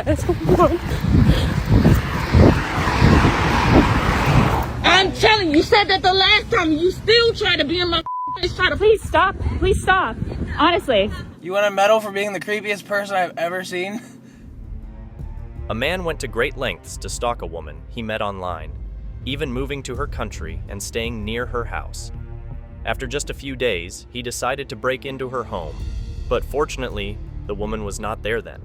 I'm telling you, you said that the last time. You still try to be in my face. Please stop. Please stop. Honestly. You want a medal for being the creepiest person I've ever seen? A man went to great lengths to stalk a woman he met online, even moving to her country and staying near her house. After just a few days, he decided to break into her home, but fortunately, the woman was not there then.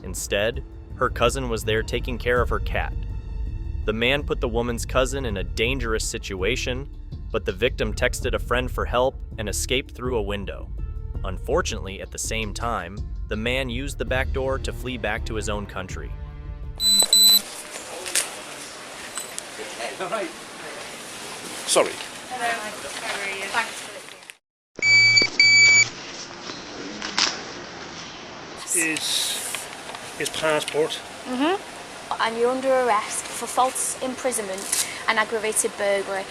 Instead, her cousin was there taking care of her cat. The man put the woman's cousin in a dangerous situation, but the victim texted a friend for help and escaped through a window. Unfortunately, at the same time, the man used the back door to flee back to his own country. Sorry. Hello. How are you? Thanks for His passport. And you're under arrest for false imprisonment and aggravated burglary.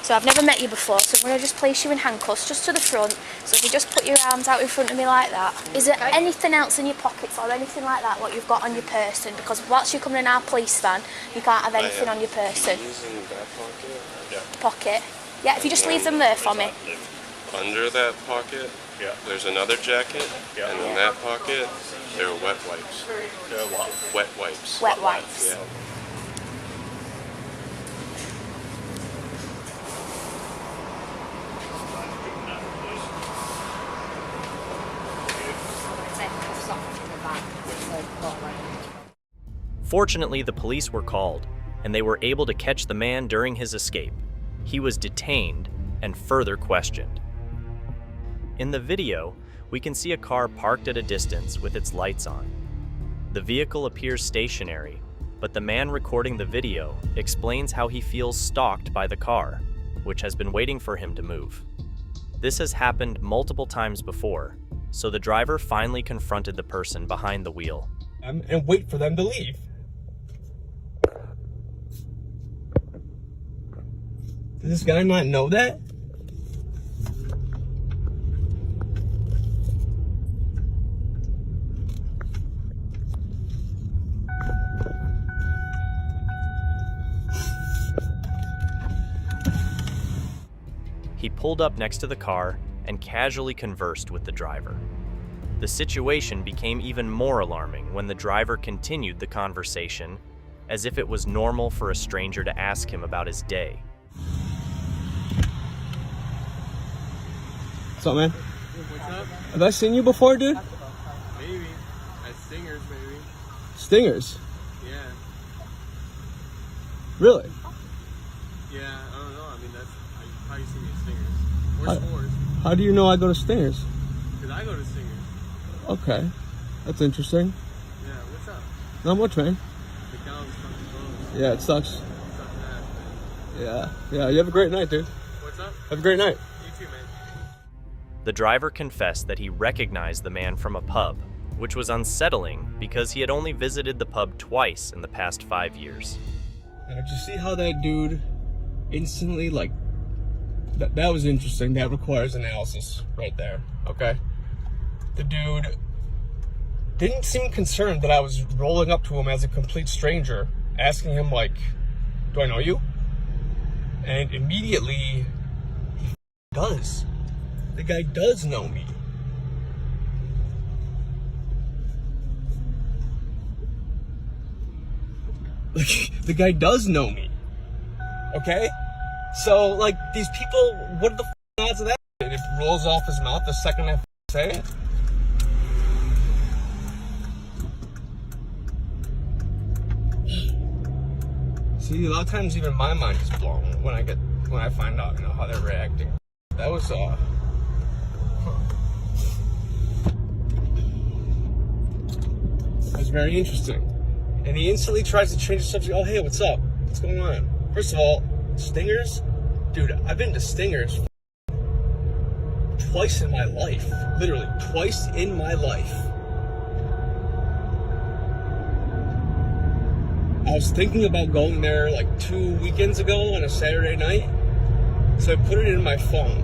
So I've never met you before, so I'm going to just place you in handcuffs just to the front. So if you just put your arms out in front of me like that. Is there anything else in your pockets or anything like that what you've got on your person? Because whilst you're coming in our police van, you can't have anything on your person. Using that pocket? Yeah. Pocket? Yeah, if you just leave them there for me. Under that pocket, there's another jacket, and in that pocket, there are wet wipes. Wet wipes. Wet wipes. Yeah. Fortunately, the police were called, and they were able to catch the man during his escape. He was detained and further questioned. In the video, we can see a car parked at a distance with its lights on. The vehicle appears stationary, but the man recording the video explains how he feels stalked by the car, which has been waiting for him to move. This has happened multiple times before, so the driver finally confronted the person behind the wheel. And wait for them to leave. Does this guy not know that? He pulled up next to the car and casually conversed with the driver. The situation became even more alarming when the driver continued the conversation as if it was normal for a stranger to ask him about his day. What's up, man? What's up? Have I seen you before, dude? Maybe. At Stingers, maybe. Stingers? Yeah. Really? Yeah, I don't know. I mean, that's how you see me at Stingers. Or S'mores. How do you know I go to Stingers? Because I go to Stingers. Okay. That's interesting. Yeah, what's up? Not much, man. McDonald's fucking closed. Yeah, it sucks. Sucks ass, man. Yeah. You have a great night, dude. What's up? Have a great night. You too, man. The driver confessed that he recognized the man from a pub, which was unsettling because he had only visited the pub twice in the past 5 years. Now, did you see how that dude instantly, like, that was interesting. That requires analysis right there, okay? The dude didn't seem concerned that I was rolling up to him as a complete stranger, asking him, like, do I know you? And immediately, he does. The guy does know me. Like, the guy does know me. Okay? So, like, these people, what are the odds of that? It rolls off his mouth the second I say it. See, a lot of times even my mind is blown when I find out, how they're reacting. That was, That was very interesting. And he instantly tries to change the subject. Oh, hey, what's up? What's going on? First of all, Stingers? Dude, I've been to Stingers twice in my life. Literally, twice in my life. I was thinking about going there like 2 weekends ago on a Saturday night. So I put it in my phone.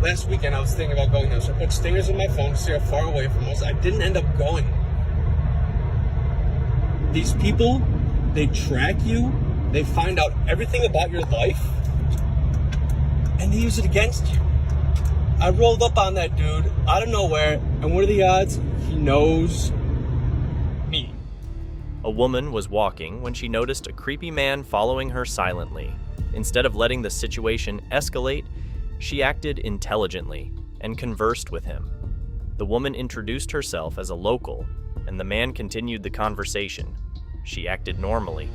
Last weekend I was thinking about going there. So I put Stingers in my phone to see how far away from us. I didn't end up going. these people, they track you, they find out everything about your life, and they use it against you. I rolled up on that dude out of nowhere, and what are the odds? He knows me. A woman was walking when she noticed a creepy man following her silently. Instead of letting the situation escalate, she acted intelligently and conversed with him. The woman introduced herself as a local, and the man continued the conversation. She acted normally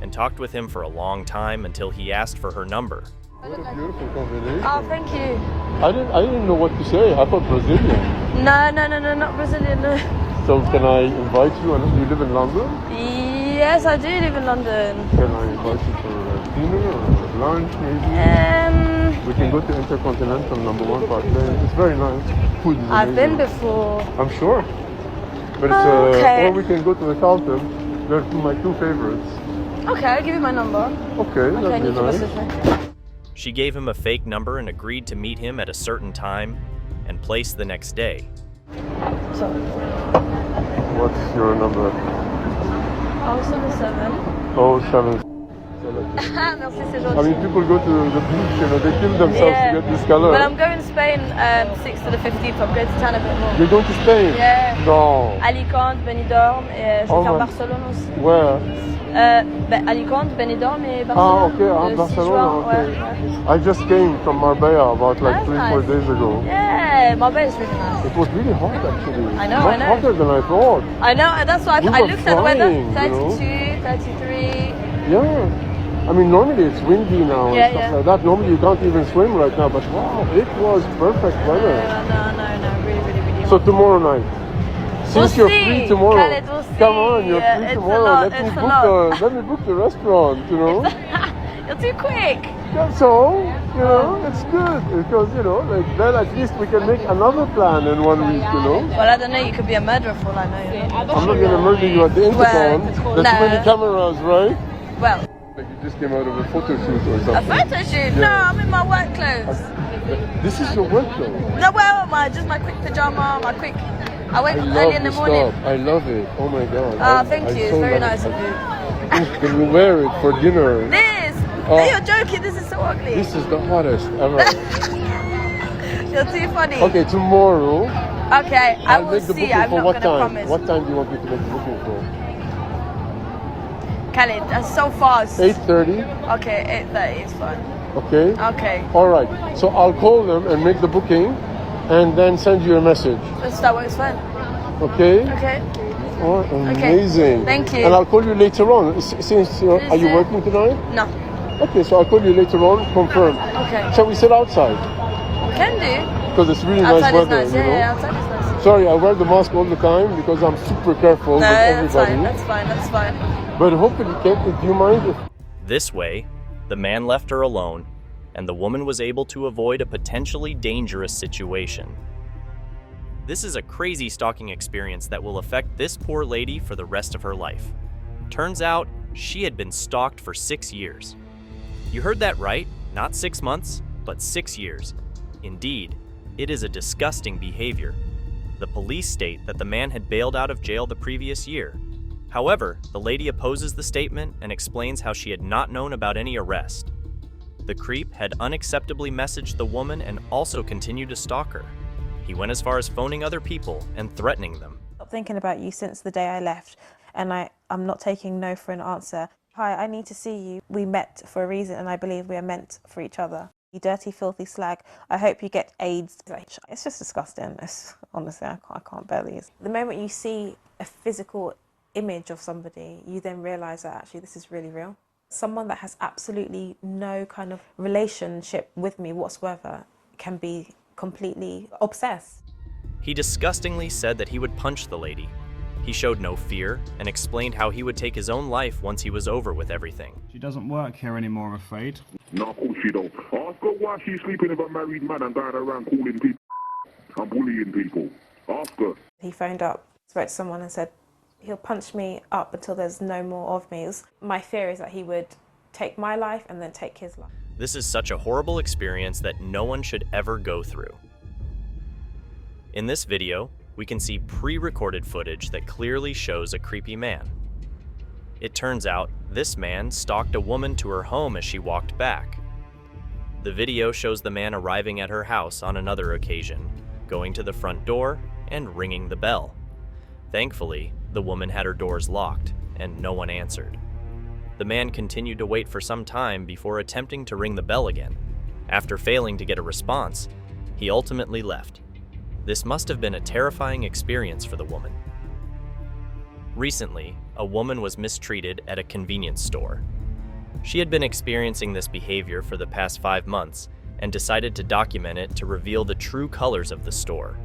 and talked with him for a long time until he asked for her number. What a beautiful combination. Oh, thank you. I didn't know what to say. I thought Brazilian. No, not Brazilian, no. So can I invite you? And you live in London? Yes, I do live in London. Can I invite you for dinner or lunch maybe? We can go to Intercontinental #1 Park Lane. It's very nice. Food is amazing. I've been before. I'm sure. But it's okay. Or we can go to the Carlton. They're my two favorites. Okay, I'll give you my number. Okay, that'd be nice. She gave him a fake number and agreed to meet him at a certain time and place the next day. So, what's your number? 077. 07. Merci, c'est I gentil. mean, people go to the beach, you know, they kill themselves to get this color. But I'm going to Spain 6th to the 15th. I'm going to town a bit more. You're going to Spain? Yeah. No. Alicante, Benidorm, et je vais faire Barcelone aussi. Where? Alicante, Benidorm et Barcelone. Ah, okay, Barcelona, okay. Ouais. I just came from Marbella about like 3-4 days ago. Yeah, Marbella is really nice. It was really hot actually. I know, Much I know. hotter than I thought. I know, and that's why I looked at the weather. flying, 32, you know? 33. Yeah. I mean, normally it's windy now and stuff like that. Normally you can't even swim right now, but wow, it was perfect weather. No, really. So tomorrow night. Since you're free tomorrow, Khaled, we'll see. come on, you're free tomorrow. Let me book the restaurant, you know. You're too quick. That's all, you know, it's good because, you know, like then at least we can make another plan in 1 week, you know. Well, I don't know, you could be a murderer for all I know. I'm not going to murder you at the Intercon. There's too many cameras, right? Well. Like you just came out of a photo shoot or something. A photo shoot? Yeah. No, I'm in my work clothes. This is your work clothes? No, well, just my quick pajama, I wake up early in the morning. I love it. Oh my god. Thank you. It's very nice of you. Can you wear it for dinner? This? Oh. You're joking. This is so ugly. This is the hottest ever. You're too funny. Okay, tomorrow. Okay, I will make the see. booking I'm for not what going to time? promise. What time do you want me to make the booking for? Khaled, that's so fast. 8:30. Okay, 8:30 is fine. Okay. Okay. All right. So I'll call them and make the booking, and then send you a message. That works fine. Okay. Okay. Oh, amazing. Okay. Thank you. And I'll call you later on. Since are you working tonight? No. Okay, so I'll call you later on. Confirm. Okay. Shall we sit outside? Can do. Because it's really outside nice weather. Is nice. You know? Yeah, outside is nice. Sorry, I wear the mask all the time because I'm super careful with everybody. That's fine. But hopefully, do you mind if... This way, the man left her alone, and the woman was able to avoid a potentially dangerous situation. This is a crazy stalking experience that will affect this poor lady for the rest of her life. Turns out, she had been stalked for 6 years. You heard that right, not 6 months, but 6 years. Indeed, it is a disgusting behavior. The police state that the man had bailed out of jail the previous year. However, the lady opposes the statement and explains how she had not known about any arrest. The creep had unacceptably messaged the woman and also continued to stalk her. He went as far as phoning other people and threatening them. I've been thinking about you since the day I left, and I'm not taking no for an answer. Hi, I need to see you. We met for a reason, and I believe we are meant for each other. You dirty, filthy slag. I hope you get AIDS. It's just disgusting. Honestly, I can't bear these. The moment you see a physical image of somebody, you then realise that actually this is really real. Someone that has absolutely no kind of relationship with me whatsoever can be completely obsessed. He disgustingly said that he would punch the lady. He showed no fear and explained how he would take his own life once he was over with everything. She doesn't work here anymore, I'm afraid. No, of course she don't. Ask her why she's sleeping with a married man and going around calling people and bullying people. Ask her. He phoned up, spoke to someone and said, he'll punch me up until there's no more of me. My fear is that he would take my life and then take his life. This is such a horrible experience that no one should ever go through. In this video, we can see pre-recorded footage that clearly shows a creepy man. It turns out this man stalked a woman to her home as she walked back. The video shows the man arriving at her house on another occasion, going to the front door and ringing the bell. Thankfully, the woman had her doors locked and no one answered. The man continued to wait for some time before attempting to ring the bell again. After failing to get a response, he ultimately left. This must have been a terrifying experience for the woman. Recently, a woman was mistreated at a convenience store. She had been experiencing this behavior for the past 5 months and decided to document it to reveal the true colors of the store.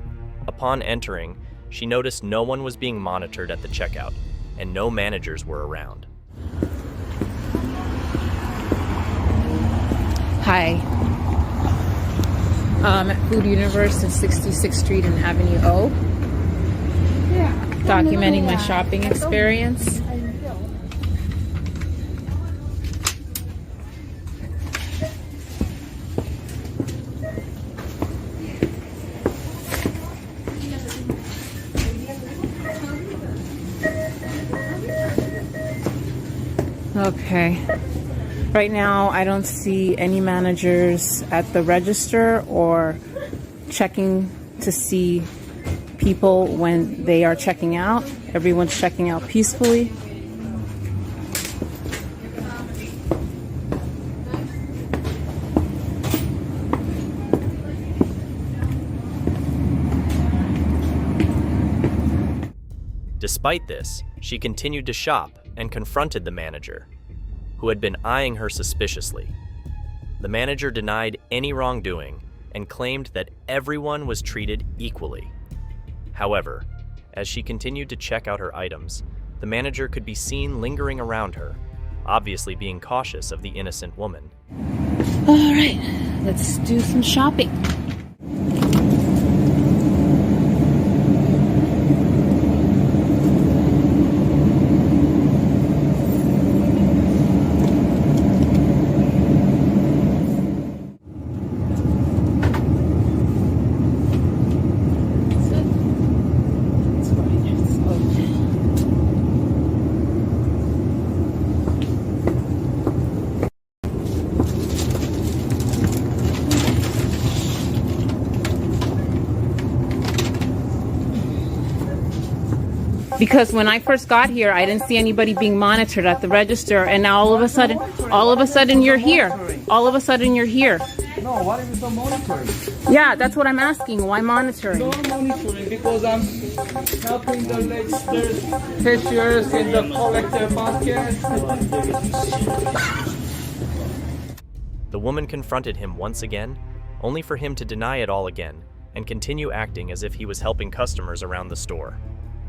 Upon entering, she noticed no one was being monitored at the checkout and no managers were around. Hi. At Food Universe in 66th Street and Avenue O. Documenting my shopping experience. Okay. Right now, I don't see any managers at the register or checking to see people when they are checking out. Everyone's checking out peacefully. Despite this, she continued to shop and confronted the manager, who had been eyeing her suspiciously. The manager denied any wrongdoing and claimed that everyone was treated equally. However, as she continued to check out her items, the manager could be seen lingering around her, obviously being cautious of the innocent woman. All right, let's do some shopping. Because when I first got here, I didn't see anybody being monitored at the register, and now all of a sudden you're here. All of a sudden you're here. No, why is the monitoring? Yeah, that's what I'm asking. Why monitoring? No monitoring because I'm helping the registers, cashiers in the collector basket. The woman confronted him once again, only for him to deny it all again and continue acting as if he was helping customers around the store.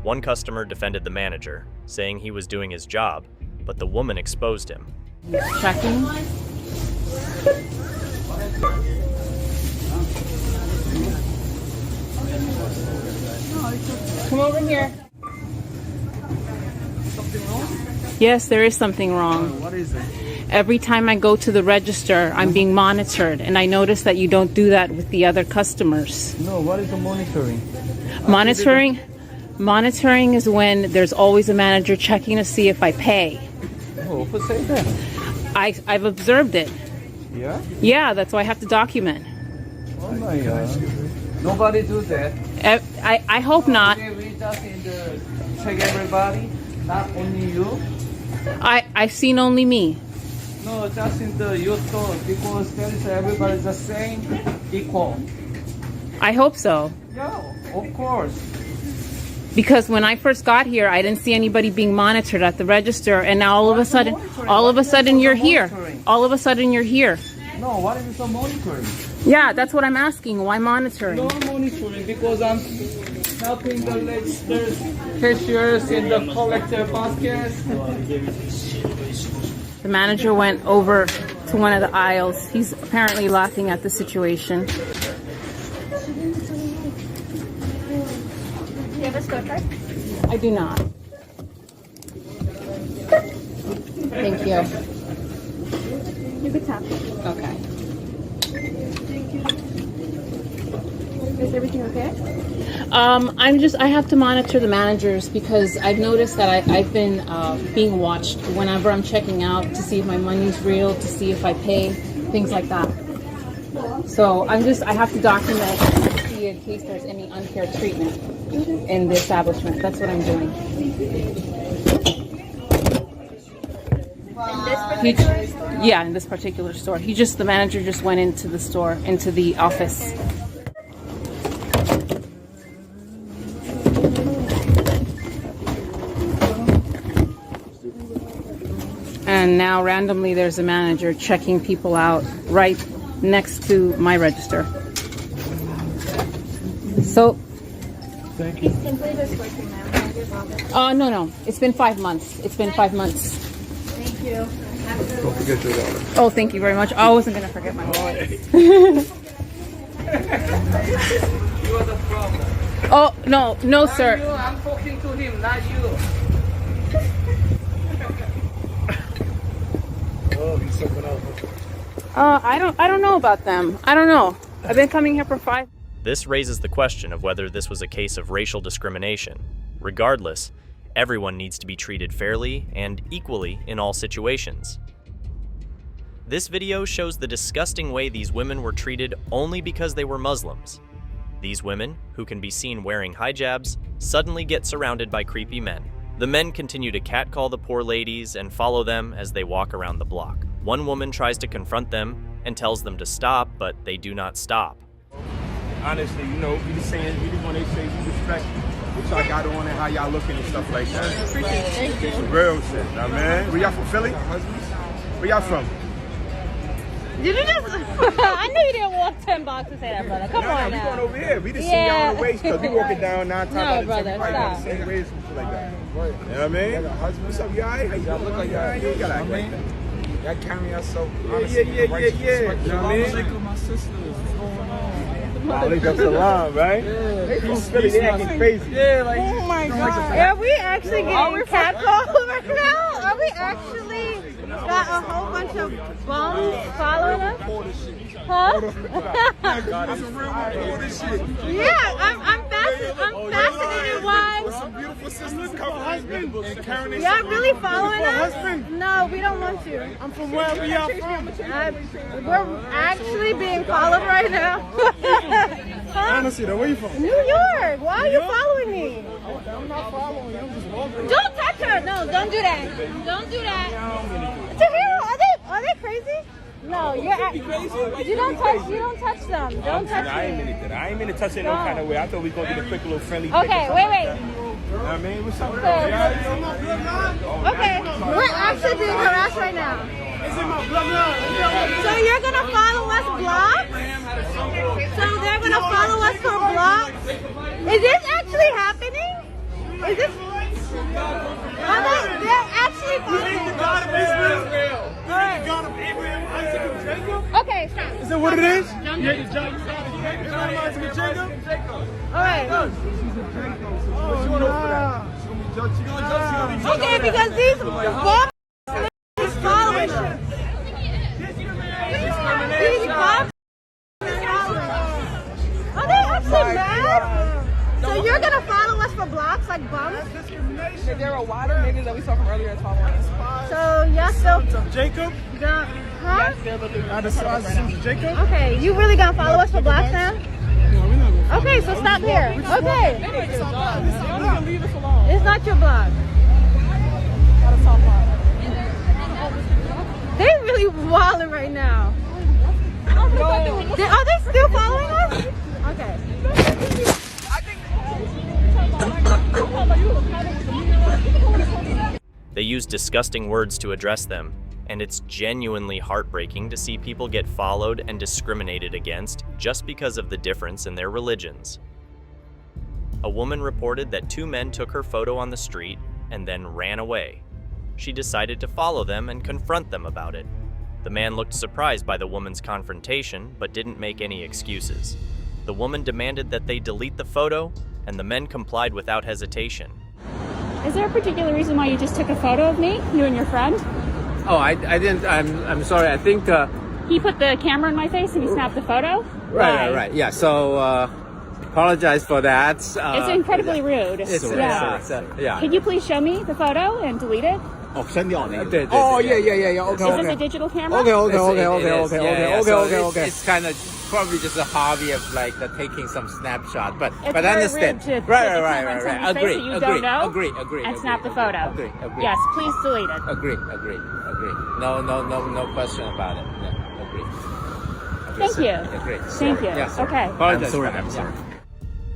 One customer defended the manager, saying he was doing his job, but the woman exposed him. Checking. Come over here. Something wrong? Yes, there is something wrong. What is it? Every time I go to the register, I'm being monitored, and I notice that you don't do that with the other customers. No, what is the monitoring? Monitoring is when there's always a manager checking to see if I pay. Oh, who said that? I've observed it. Yeah? Yeah, that's why I have to document. Oh my God. Nobody do that. I hope not. We just check everybody, not only you. I've seen only me. No, just in the your store because there is everybody the same, equal. I hope so. Yeah, of course. Because when I first got here, I didn't see anybody being monitored at the register, and now all of a sudden you're here. All of a sudden you're here. No, what is the monitoring? Yeah, that's what I'm asking. Why monitoring? No monitoring because I'm helping the registers, cashiers in the collector basket. The manager went over to one of the aisles. He's apparently laughing at the situation. Do you have a store card? I do not. Thank you. You could tap. Okay. Is everything okay? I have to monitor the managers because I've noticed that I've been being watched whenever I'm checking out to see if my money's real, to see if I pay, things like that. So I have to document and see in case there's any unfair treatment in the establishment. That's what I'm doing. In this particular store. The manager just went into the store, into the office. And now randomly there's a manager checking people out right next to my register. So, Thank you. Simply just working now. No. It's been 5 months. Thank you. Don't forget your wallet. Oh, thank you very much. I wasn't going to forget my wallet. You are the problem. Oh, no, sir. You, I'm talking to him, not you. Oh, he's something else. I don't know about them. I don't know. I've been coming here for 5. This raises the question of whether this was a case of racial discrimination. Regardless, everyone needs to be treated fairly and equally in all situations. This video shows the disgusting way these women were treated only because they were Muslims. These women, who can be seen wearing hijabs, suddenly get surrounded by creepy men. The men continue to catcall the poor ladies and follow them as they walk around the block. One woman tries to confront them and tells them to stop, but they do not stop. Honestly, you know, we just want to say we respect what y'all got on and how y'all looking and stuff like that. Thank you. Some real shit, now man. Where y'all from, Philly? Where y'all from? Did you just? I knew you didn't walk 10 blocks to say that, brother. Come on we now. going over here. We just see y'all on the waist because we walking down 9 times out of 10. We probably got the same waist and shit like that. You know what I mean? What's up, you alright? Y'all look like y'all alright? You gotta act like that. Y'all carry yourself. Yeah. You know what I mean? My sisters, what's going on? Walaikum salam, right? Yeah. They from Philly, they acting crazy. Yeah, like, oh my God. Are we actually getting catcalled right now? Are we actually got a whole bunch of bums following us? Huh? Yeah, I'm fascinated why. Some beautiful sisters coming and carrying their Y'all really following us? No, we don't want to. I'm from wherever y'all from. We're actually being followed right now. Huh? Honestly, though, where you from? New York. Why are you following me? I'm not following you. I'm just walking. Don't touch her. No, don't do that. Don't do that. Tahira, are they crazy? No, you're crazy. You don't touch them. Don't touch I ain't mean to touch it in no kind of way. I thought we were gonna get a quick little friendly. Okay, wait. You know what I mean? What's up? Okay, we're actually being harassed right now. It's in my bloodline. So you're gonna follow us blocks? So they're gonna follow us for blocks? Is this actually happening? Is this? They're actually following The God of Israel. The God of Abraham, Isaac, and Jacob. Okay, stop. Is that what it is? Jacob. Isaac, and Jacob. All right. Okay, because these bombs is following us. These bombs are they actually mad? So you're gonna follow us for blocks like bums? Is there a water niggas that we saw from earlier as following us? So y'all still Jacob? Huh? Jacob? Okay, you really gonna follow us for blocks now? Okay, so stop here. Okay. Leave us alone. It's not your block. They really wilding right now. Are they still following us? Okay. They use disgusting words to address them, and it's genuinely heartbreaking to see people get followed and discriminated against just because of the difference in their religions. A woman reported that 2 men took her photo on the street and then ran away. She decided to follow them and confront them about it. The man looked surprised by the woman's confrontation, but didn't make any excuses. The woman demanded that they delete the photo, and the men complied without hesitation. Is there a particular reason why you just took a photo of me, you and your friend? Oh, I didn't. I'm sorry. I think. He put the camera in my face and he snapped the photo? Right. Yeah. So apologize for that. It's incredibly rude. Yeah. Can you please show me the photo and delete it? Oh, send me on it. Oh, yeah. Okay, Is this a digital camera? Okay. It's kind of probably just a hobby of like taking some snapshot, but It's I very understand. rude to put Right. the camera in someone's face that you don't know Agree. and snap the photo. Agree. Yes, please delete it. Agree. No question about it. Yeah, agree. Thank you. Agree. Thank you. Yes. Okay. I'm sorry.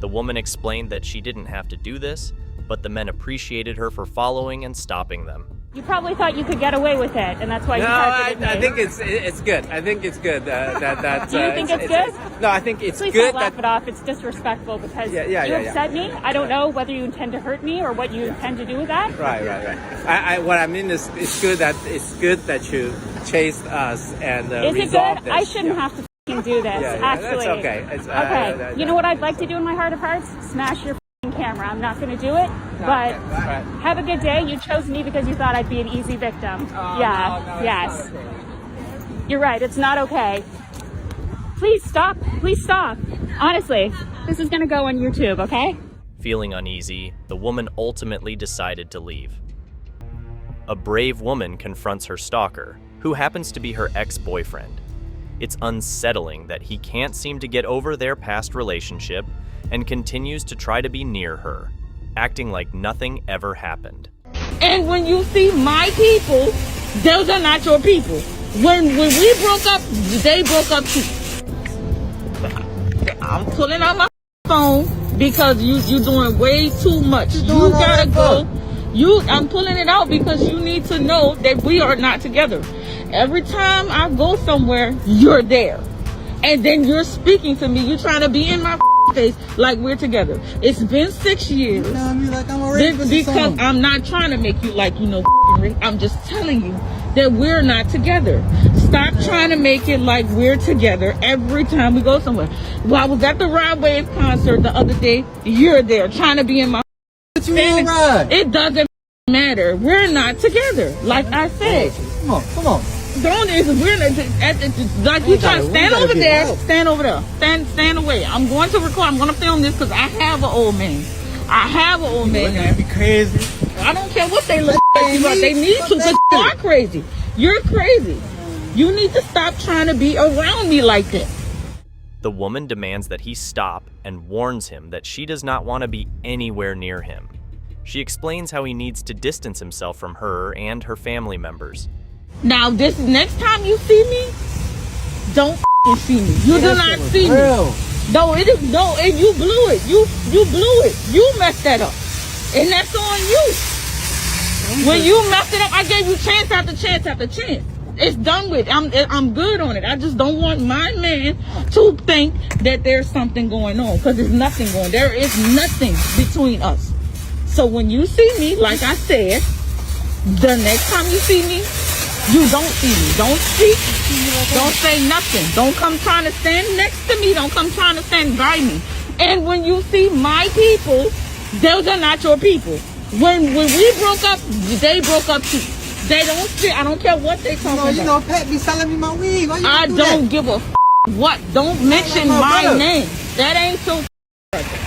The woman explained that she didn't have to do this, but the men appreciated her for following and stopping them. You probably thought you could get away with it, and that's why you targeted me. I think it's good. I think it's good. That Do you think it's good? No, I think it's Please good. don't laugh it off. It's disrespectful because you yeah. upset me. I don't know whether you intend to hurt me or what you intend to do with that. Right. What I mean is, it's good that you chased us and Is it resolved good? this. I shouldn't have to f***ing do this. Actually, that's okay. Okay. You know what I'd like to do in my heart of hearts? Smash your f***ing camera. I'm not going to do it, but have a good day. You chose me because you thought I'd be an easy victim. Yes. You're right. It's not okay. Please stop. Honestly, this is going to go on YouTube, okay? Feeling uneasy, the woman ultimately decided to leave. A brave woman confronts her stalker, who happens to be her ex-boyfriend. It's unsettling that he can't seem to get over their past relationship and continues to try to be near her, acting like nothing ever happened. And when you see my people, those are not your people. When we broke up, they broke up too. I'm pulling out my phone because you're doing way too much. You gotta go. I'm pulling it out because you need to know that we are not together. Every time I go somewhere, you're there. And then you're speaking to me. You're trying to be in my face like we're together. It's been 6 years. Because I'm not trying to make you like you know I'm just telling you that we're not together. Stop trying to make it like we're together every time we go somewhere. Well, I was at the Ride Wave concert the other day. You're there trying to be in my face. It doesn't matter. We're not together. Like I said. Come on. Don't we're like you trying to stand over there. Stand over there. Stand away. I'm going to record. I'm going to film this because I have an old man. Be crazy. I don't care what they look like, but they need to because you are crazy. You're crazy. You need to stop trying to be around me like that. The woman demands that he stop and warns him that she does not want to be anywhere near him. She explains how he needs to distance himself from her and her family members. Now, this next time you see me, don't see me. You do not see me. No, and you blew it. You blew it. You messed that up. And that's on you. When you messed it up, I gave you chance after chance after chance. It's done with. I'm good on it. I just don't want my man to think that there's something going on because there's nothing going on. There is nothing between us. So when you see me, like I said, the next time you see me, you don't see me. Don't speak. Don't say nothing. Don't come trying to stand next to me. Don't come trying to stand by me. And when you see my people, those are not your people. When we broke up, they broke up too. They don't see. I don't care what they talking about. You know, Pat be selling me my weed. Why you I do don't that? give a what. Don't mention my name. That ain't your brother.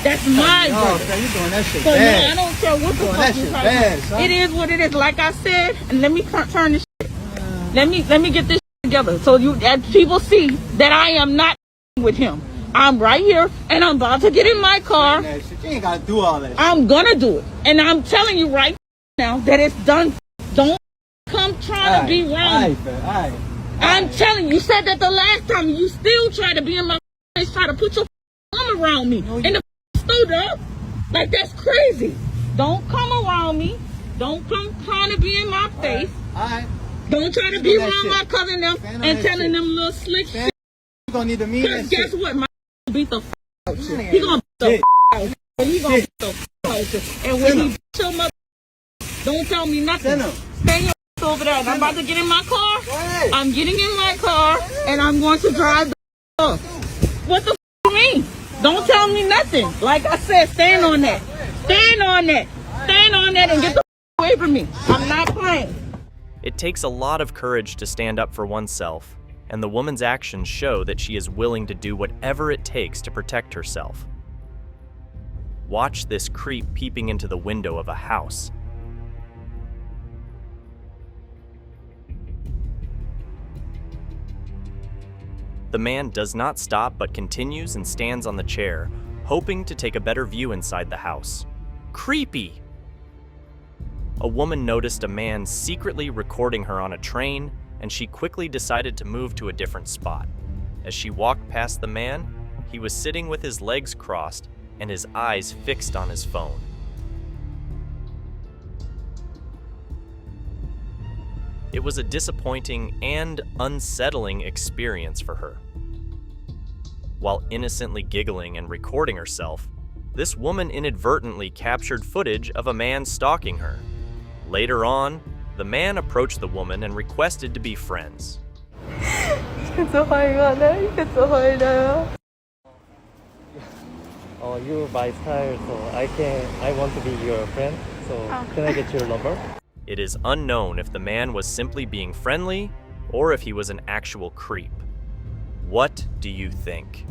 That's my brother. You doing that shit So bad. no, I don't care what the fuck you talking about. It is what it is. Like I said, and let me turn this shit. Let me get this shit together so as people see that I am not with him. I'm right here and I'm about to get in my car. You ain't gotta do all that. I'm gonna do it. And I'm telling you right now that it's done. Don't come trying to be wrong. I'm telling you, you said that the last time. You still try to be in my face, try to put your arm around me. And the stood up. Like, that's crazy. Don't come around me. Don't come trying to be in my face. Don't try to be around my cousin them and telling them little slick shit. You gonna need to mean that guess shit. what? My beat the out you. He gonna beat the out. He gonna beat the out you. And when he beat your mother, don't tell me nothing. Stand your over there. I'm about to get in my car. I'm getting in my car and I'm going to drive the car. What the you mean? Don't tell me nothing. Like I said, stand on that. Stand on that. Stand on that and get the away from me. I'm not playing. It takes a lot of courage to stand up for oneself, and the woman's actions show that she is willing to do whatever it takes to protect herself. Watch this creep peeping into the window of a house. The man does not stop but continues and stands on the chair, hoping to take a better view inside the house. Creepy! A woman noticed a man secretly recording her on a train, and she quickly decided to move to a different spot. As she walked past the man, he was sitting with his legs crossed and his eyes fixed on his phone. It was a disappointing and unsettling experience for her. While innocently giggling and recording herself, this woman inadvertently captured footage of a man stalking her. Later on, the man approached the woman and requested to be friends. Oh, you're my style, so I want to be your friend, so can I get your number? It is unknown if the man was simply being friendly or if he was an actual creep. What do you think?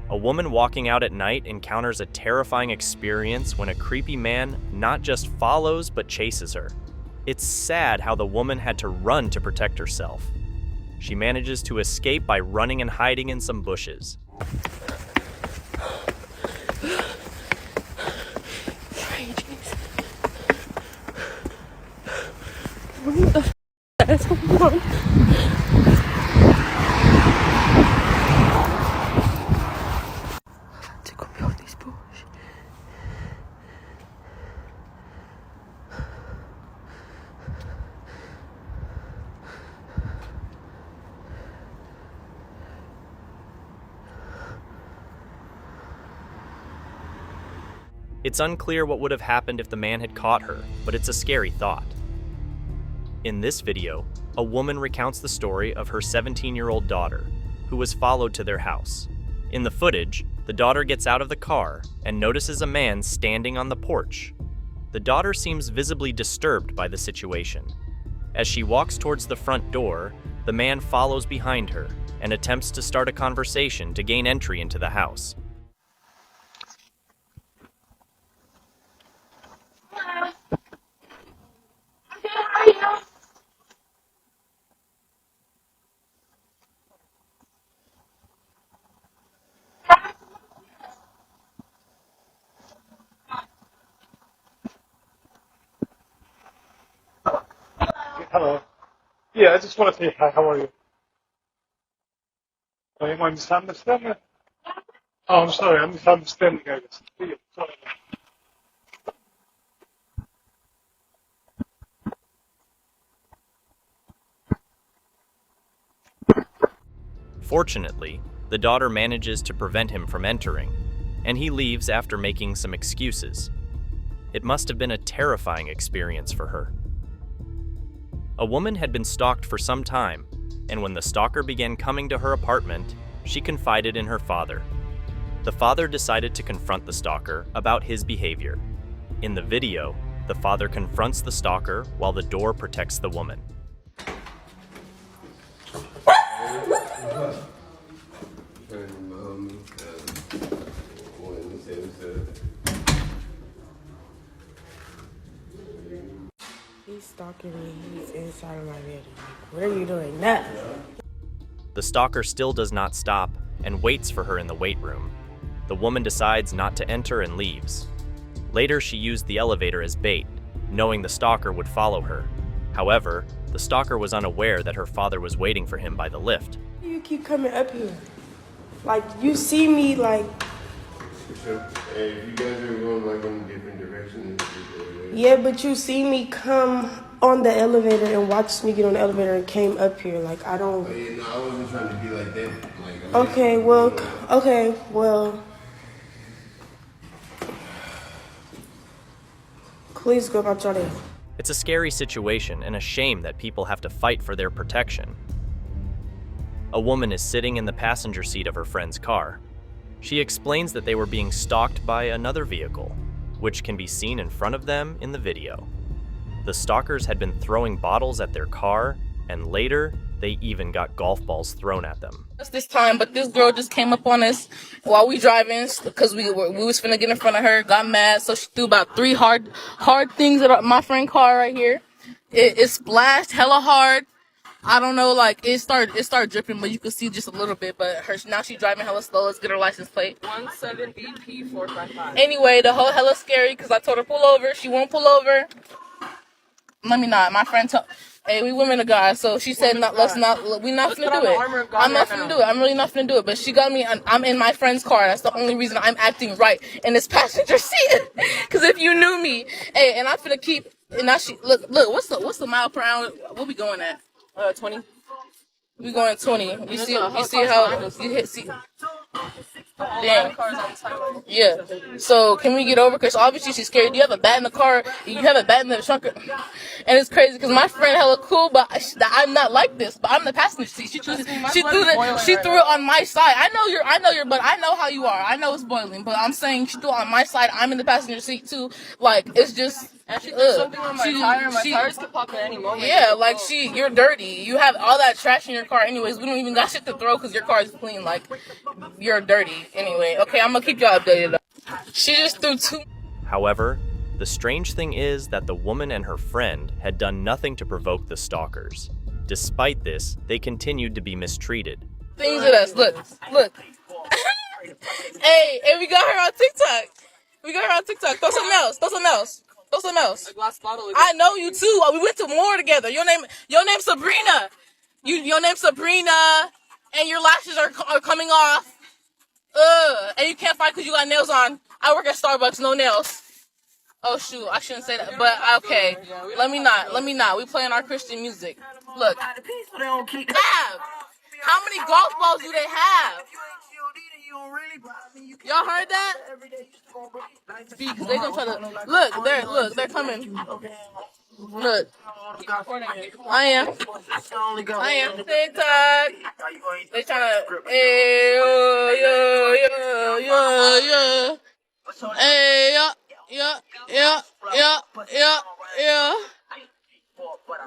A woman walking out at night encounters a terrifying experience when a creepy man not just follows but chases her. It's sad how the woman had to run to protect herself. She manages to escape by running and hiding in some bushes. It's unclear what would have happened if the man had caught her, but it's a scary thought. In this video, a woman recounts the story of her 17-year-old daughter, who was followed to their house. In the footage, the daughter gets out of the car and notices a man standing on the porch. The daughter seems visibly disturbed by the situation. As she walks towards the front door, the man follows behind her and attempts to start a conversation to gain entry into the house. Hello. Yeah, I just want to say hi. How are you? Oh, you misunderstand me? Oh, I'm sorry. I'm misunderstanding, I guess. Yeah, sorry. Fortunately, the daughter manages to prevent him from entering, and he leaves after making some excuses. It must have been a terrifying experience for her. A woman had been stalked for some time, and when the stalker began coming to her apartment, she confided in her father. The father decided to confront the stalker about his behavior. In the video, the father confronts the stalker while the door protects the woman. He's stalking me. He's inside of my bed. What are you doing now? The stalker still does not stop and waits for her in the weight room. The woman decides not to enter and leaves. Later, she used the elevator as bait, knowing the stalker would follow her. However, the stalker was unaware that her father was waiting for him by the lift. You keep coming up here. Like, you see me, like... Hey, if you guys are going like in different directions... Yeah, but you see me come on the elevator and watch me get on the elevator and came up here. Like, I don't... Oh, yeah, no, I wasn't trying to be like that. Like, okay, well... Please go about your day. It's a scary situation and a shame that people have to fight for their protection. A woman is sitting in the passenger seat of her friend's car. She explains that they were being stalked by another vehicle, which can be seen in front of them in the video. The stalkers had been throwing bottles at their car, and later, They even got golf balls thrown at them. This time, but this girl just came up on us while we driving because we was finna get in front of her, got mad, so she threw about 3 hard things at my friend's car right here. It splashed hella hard. I don't know, like it started dripping, but you could see just a little bit. But now she's driving hella slow. Let's get her license plate. 17BP455. Anyway, the whole hella scary because I told her pull over. She won't pull over. Let me not. My friend told. Hey, we women are guys, so she said we not finna do it. I'm not finna do it. I'm really not finna do it. But she got me, and I'm in my friend's car. That's the only reason I'm acting right in this passenger seat. Cause if you knew me, hey, and I'm finna keep. And now she look. What's the mile per hour? What we going at? 20. We going 20. You see how you hit? See. Damn. Yeah. So can we get over? Because obviously she's scared. You have a bat in the car. You have a bat in the trunk. And it's crazy because my friend hella cool, but I'm not like this. But I'm the passenger seat. She threw it on my side. I know you're, but I know how you are. I know it's boiling, but I'm saying she threw it on my side. I'm in the passenger seat too. Like it's just. And she threw something on my tire. My tires could pop at any moment. Yeah, like you're dirty. You have all that trash in your car. Anyways, we don't even got shit to throw because your car is clean. Like you're dirty. Anyway, okay, I'm gonna keep y'all updated. She just threw 2. However, the strange thing is that the woman and her friend had done nothing to provoke the stalkers. Despite this, they continued to be mistreated. Things at us. Look. Hey, we got her on TikTok. Throw something else. I know you too. We went to more together. Your name Sabrina. Your name's Sabrina, and your lashes are coming off. And you can't fight because you got nails on. I work at Starbucks, no nails. Oh shoot, I shouldn't say that, but okay. Let me not. We playing our Christian music. Look. How many golf balls do they have? Y'all heard that? Because they gonna try to look, they're coming. Look. I am TikTok. They trying to yeah.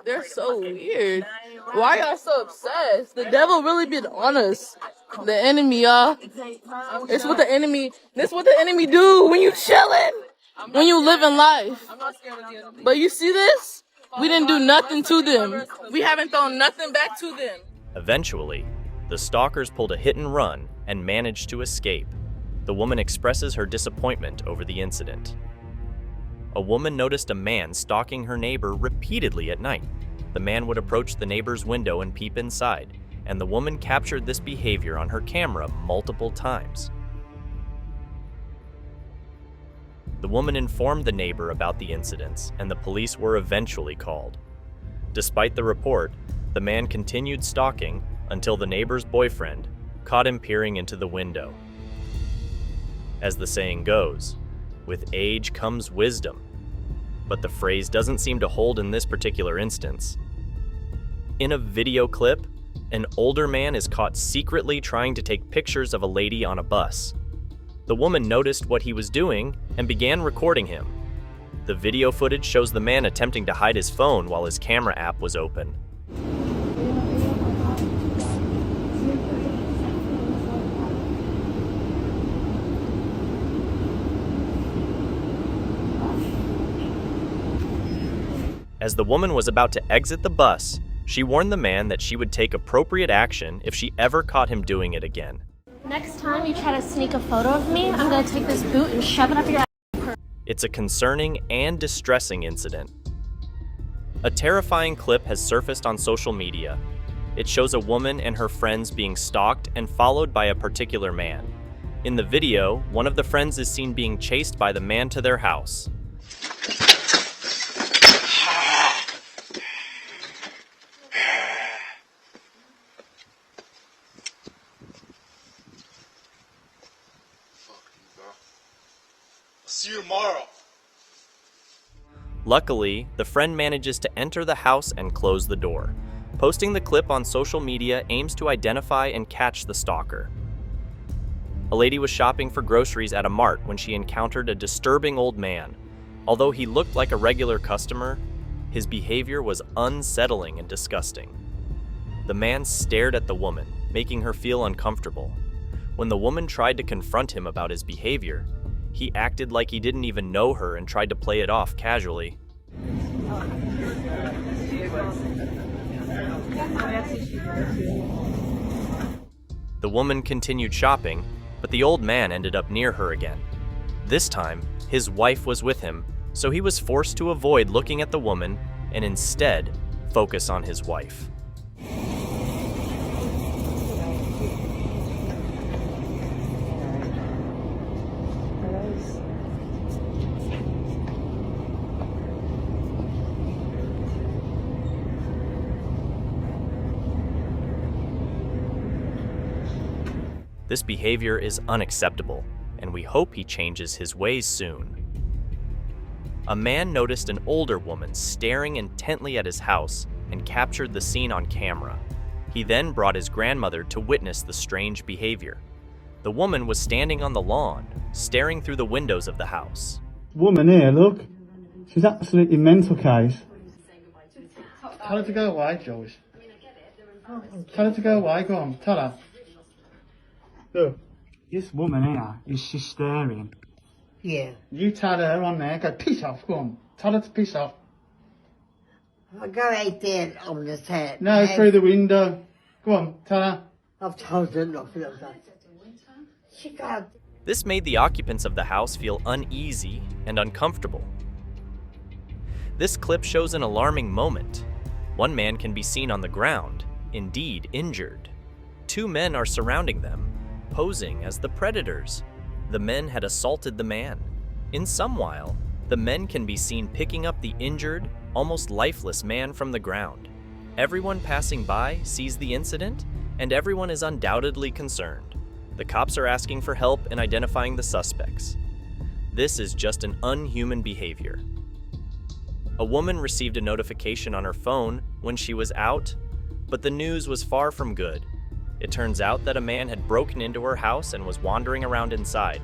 They're so weird. Why y'all so obsessed? The devil really been on us. The enemy, y'all. This what the enemy do when you chilling, when you living life. But you see this? We didn't do nothing to them. We haven't thrown nothing back to them. Eventually, the stalkers pulled a hit and run and managed to escape. The woman expresses her disappointment over the incident. A woman noticed a man stalking her neighbor repeatedly at night. The man would approach the neighbor's window and peep inside, and the woman captured this behavior on her camera multiple times. The woman informed the neighbor about the incidents, and the police were eventually called. Despite the report, the man continued stalking until the neighbor's boyfriend caught him peering into the window. As the saying goes, with age comes wisdom. But the phrase doesn't seem to hold in this particular instance. In a video clip, an older man is caught secretly trying to take pictures of a lady on a bus. The woman noticed what he was doing and began recording him. The video footage shows the man attempting to hide his phone while his camera app was open. As the woman was about to exit the bus, she warned the man that she would take appropriate action if she ever caught him doing it again. Next time you try to sneak a photo of me, I'm gonna take this boot and shove it up your ass. It's a concerning and distressing incident. A terrifying clip has surfaced on social media. It shows a woman and her friends being stalked and followed by a particular man. In the video, one of the friends is seen being chased by the man to their house. See you tomorrow. Luckily, the friend manages to enter the house and close the door. Posting the clip on social media aims to identify and catch the stalker. A lady was shopping for groceries at a mart when she encountered a disturbing old man. Although he looked like a regular customer, his behavior was unsettling and disgusting. The man stared at the woman, making her feel uncomfortable. When the woman tried to confront him about his behavior, he acted like he didn't even know her and tried to play it off casually. The woman continued shopping, but the old man ended up near her again. This time, his wife was with him, so he was forced to avoid looking at the woman and instead focus on his wife. This behavior is unacceptable, and we hope he changes his ways soon. A man noticed an older woman staring intently at his house and captured the scene on camera. He then brought his grandmother to witness the strange behavior. The woman was standing on the lawn, staring through the windows of the house. Woman here, look. She's absolutely mental, case. Tell her to go away, Joyce. Tell her to go away, go on, tell her. Look, this woman here is she's staring. Yeah. You tell her on there, go piss off, go on. Tell her to piss off. I'll go right there on the head. No, through the window. Go on, tell her. I've told her nothing of that. She got... This made the occupants of the house feel uneasy and uncomfortable. This clip shows an alarming moment. One man can be seen on the ground, indeed injured. Two men are surrounding them, posing as the predators. The men had assaulted the man. In some while, the men can be seen picking up the injured, almost lifeless man from the ground. Everyone passing by sees the incident, and everyone is undoubtedly concerned. The cops are asking for help in identifying the suspects. This is just an unhuman behavior. A woman received a notification on her phone when she was out, but the news was far from good. It turns out that a man had broken into her house and was wandering around inside.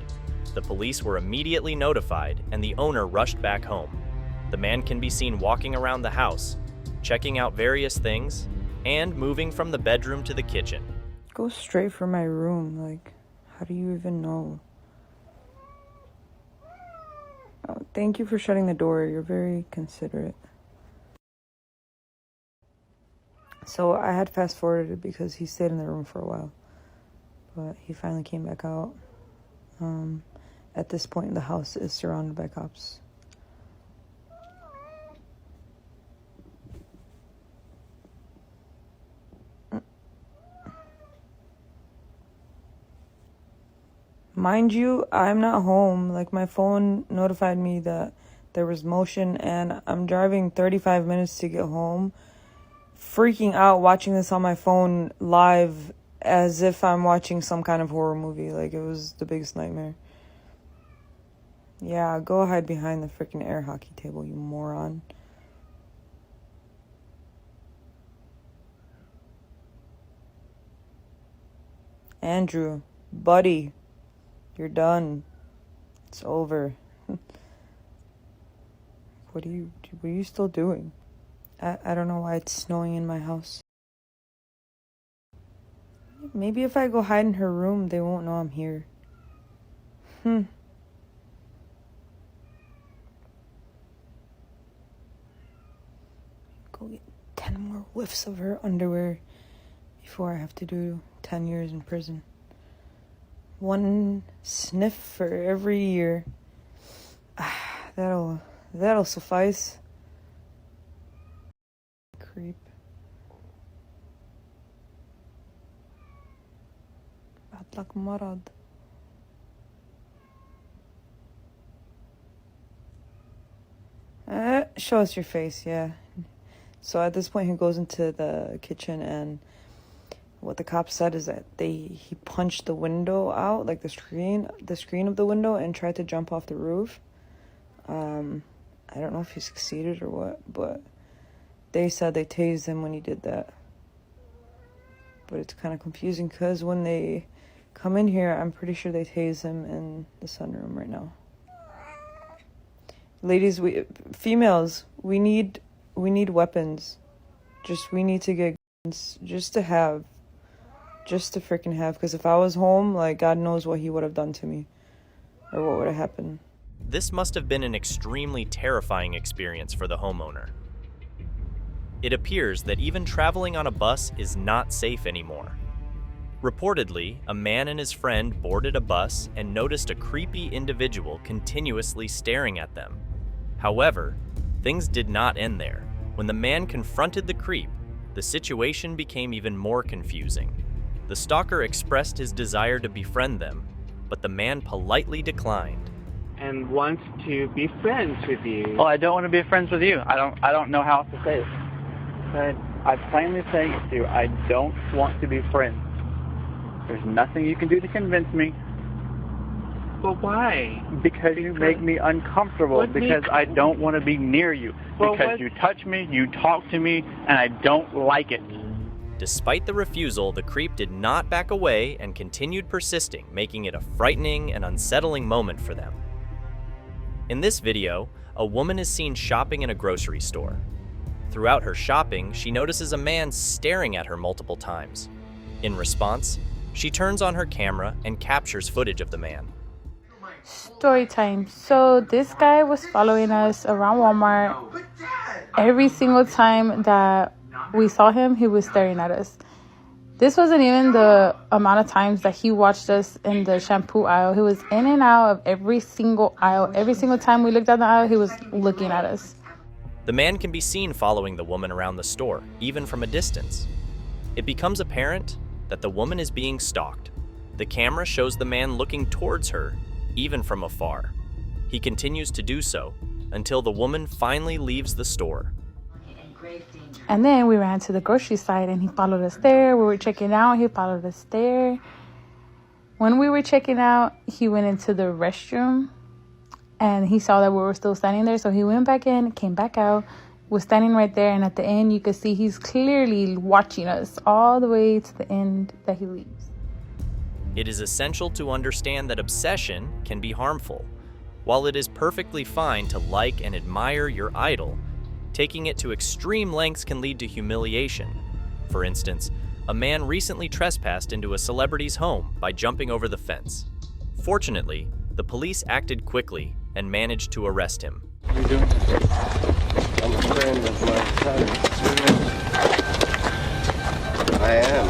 The police were immediately notified, and the owner rushed back home. The man can be seen walking around the house, checking out various things, and moving from the bedroom to the kitchen. Go straight for my room, like, how do you even know? Oh, thank you for shutting the door, you're very considerate. So I had fast forwarded because he stayed in the room for a while, but he finally came back out. At this point, the house is surrounded by cops. Mind you, I'm not home. Like, my phone notified me that there was motion, and I'm driving 35 minutes to get home. Freaking out watching this on my phone live as if I'm watching some kind of horror movie. Like, it was the biggest nightmare. Yeah, go hide behind the freaking air hockey table, you moron. Andrew, buddy, you're done. It's over. What are you still doing? I don't know why it's snowing in my house. Maybe if I go hide in her room, they won't know I'm here. Go get 10 more whiffs of her underwear before I have to do 10 years in prison. 1 sniff for every year. That'll suffice. Creep. بعتلك مرض. Show us your face, yeah. So at this point he goes into the kitchen, and what the cop said is that he punched the window out, like the screen of the window, and tried to jump off the roof. I don't know if he succeeded or what, but they said they tased him when he did that. But it's kind of confusing because when they come in here, I'm pretty sure they tase him in the sunroom right now. Ladies, females, we need weapons. We need to get Just to freaking have, because if I was home, like, God knows what he would have done to me, or what would have happened. This must have been an extremely terrifying experience for the homeowner. It appears that even traveling on a bus is not safe anymore. Reportedly, a man and his friend boarded a bus and noticed a creepy individual continuously staring at them. However, things did not end there. When the man confronted the creep, the situation became even more confusing. The stalker expressed his desire to befriend them, but the man politely declined. And wants to be friends with you. Well, I don't want to be friends with you. I don't know how else to say it. But I plainly say to you, I don't want to be friends. There's nothing you can do to convince me. But why? Because you make me uncomfortable. Because I don't want to be near you. Well, because you touch me, you talk to me, and I don't like it. Despite the refusal, the creep did not back away and continued persisting, making it a frightening and unsettling moment for them. In this video, a woman is seen shopping in a grocery store. Throughout her shopping, she notices a man staring at her multiple times. In response, she turns on her camera and captures footage of the man. Story time. So this guy was following us around Walmart. Every single time that we saw him, he was staring at us. This wasn't even the amount of times that he watched us in the shampoo aisle. He was in and out of every single aisle. Every single time we looked down the aisle, he was looking at us. The man can be seen following the woman around the store, even from a distance. It becomes apparent that the woman is being stalked. The camera shows the man looking towards her, even from afar. He continues to do so until the woman finally leaves the store. And then we ran to the grocery side and he followed us there. We were checking out, he followed us there. When we were checking out, he went into the restroom and he saw that we were still standing there. So he went back in, came back out, was standing right there. And at the end, you could see he's clearly watching us all the way to the end that he leaves. It is essential to understand that obsession can be harmful. While it is perfectly fine to like and admire your idol, taking it to extreme lengths can lead to humiliation. For instance, a man recently trespassed into a celebrity's home by jumping over the fence. Fortunately, the police acted quickly and managed to arrest him. What are you doing? I'm a friend of my son. I am.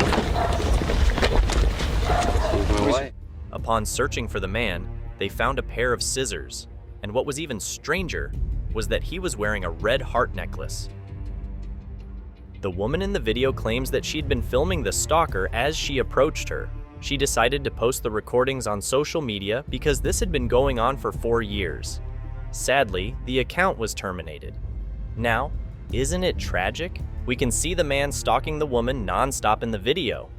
She's my wife. Upon searching for the man, they found a pair of scissors, and what was even stranger was that he was wearing a red heart necklace. The woman in the video claims that she'd been filming the stalker as she approached her. She decided to post the recordings on social media because this had been going on for 4 years. Sadly, the account was terminated. Now, isn't it tragic? We can see the man stalking the woman non-stop in the video.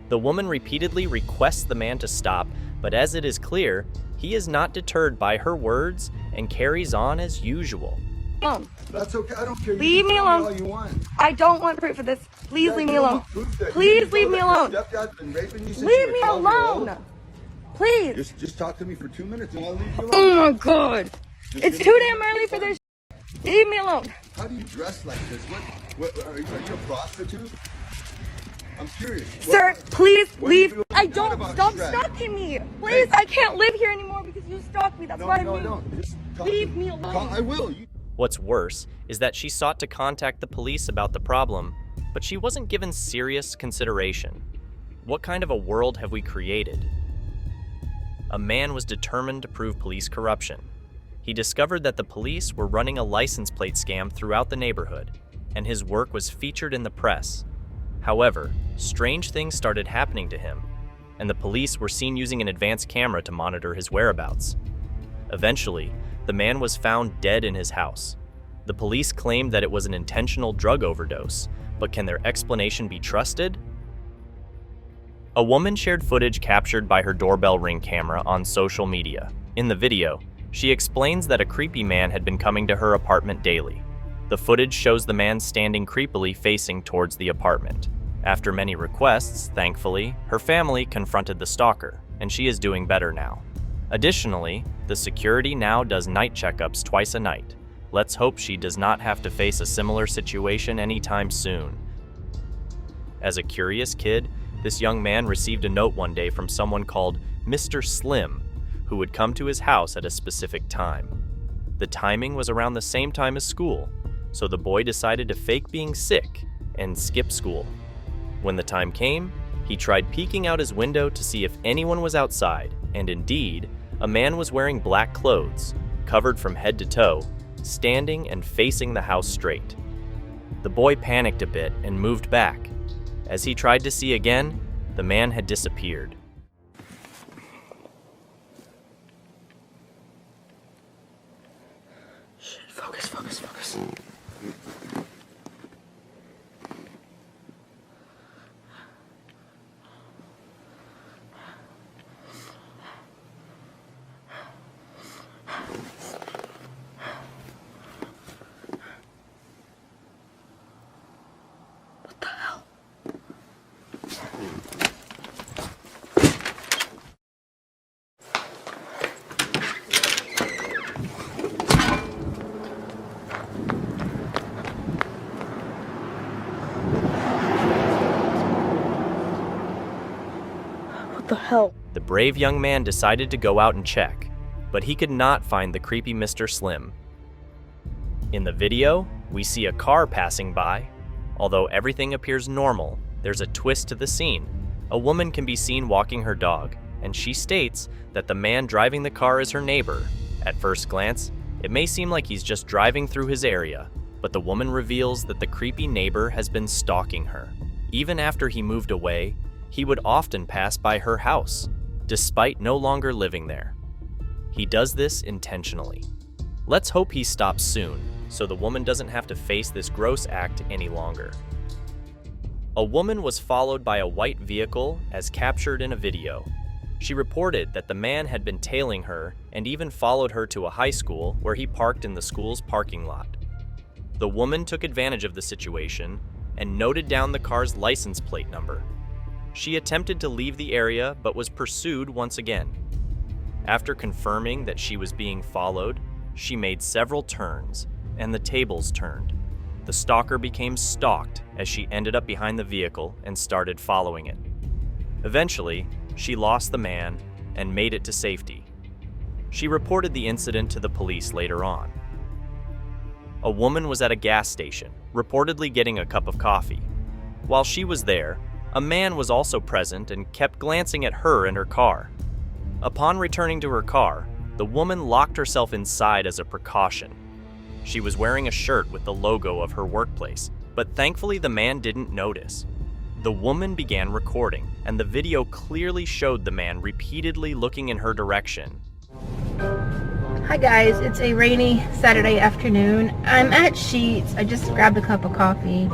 The woman repeatedly requests the man to stop, but as it is clear, he is not deterred by her words and carries on as usual. That's okay. I don't care. Leave me alone. All you want. I don't want proof of this. Please leave me alone. Please leave me alone. Leave me alone. Please. Just talk to me for 2 minutes and I'll leave you alone. Oh my God. It's too damn early for this. Leave me alone. How do you dress like this? What are you a prostitute? I'm curious. Sir, please leave. I don't. Stop stalking me. Please, I can't live here anymore because you stalked me. That's what I mean. Just leave me alone. I will. What's worse is that she sought to contact the police about the problem, but she wasn't given serious consideration. What kind of a world have we created? A man was determined to prove police corruption. He discovered that the police were running a license plate scam throughout the neighborhood, and his work was featured in the press. However, strange things started happening to him, and the police were seen using an advanced camera to monitor his whereabouts. Eventually, the man was found dead in his house. The police claimed that it was an intentional drug overdose, but can their explanation be trusted? A woman shared footage captured by her doorbell Ring camera on social media. In the video, she explains that a creepy man had been coming to her apartment daily. The footage shows the man standing creepily facing towards the apartment. After many requests, thankfully, her family confronted the stalker, and she is doing better now. Additionally, the security now does night checkups twice a night. Let's hope she does not have to face a similar situation anytime soon. As a curious kid, this young man received a note one day from someone called Mr. Slim, who would come to his house at a specific time. The timing was around the same time as school, so the boy decided to fake being sick and skip school. When the time came, he tried peeking out his window to see if anyone was outside, and indeed, a man was wearing black clothes, covered from head to toe, standing and facing the house straight. The boy panicked a bit and moved back. As he tried to see again, the man had disappeared. Shit, focus, focus, focus. What the hell? What the hell? The brave young man decided to go out and check, but he could not find the creepy Mr. Slim. In the video, we see a car passing by. Although everything appears normal, there's a twist to the scene. A woman can be seen walking her dog, and she states that the man driving the car is her neighbor. At first glance, it may seem like he's just driving through his area, but the woman reveals that the creepy neighbor has been stalking her. Even after he moved away, he would often pass by her house, despite no longer living there. He does this intentionally. Let's hope he stops soon, so the woman doesn't have to face this gross act any longer. A woman was followed by a white vehicle as captured in a video. She reported that the man had been tailing her and even followed her to a high school where he parked in the school's parking lot. The woman took advantage of the situation and noted down the car's license plate number. She attempted to leave the area but was pursued once again. After confirming that she was being followed, she made several turns, and the tables turned. The stalker became stalked as she ended up behind the vehicle and started following it. Eventually, she lost the man and made it to safety. She reported the incident to the police later on. A woman was at a gas station, reportedly getting a cup of coffee. While she was there, a man was also present and kept glancing at her and her car. Upon returning to her car, the woman locked herself inside as a precaution. She was wearing a shirt with the logo of her workplace, but thankfully the man didn't notice. The woman began recording, and the video clearly showed the man repeatedly looking in her direction. Hi guys, it's a rainy Saturday afternoon. I'm at Sheetz. I just grabbed a cup of coffee,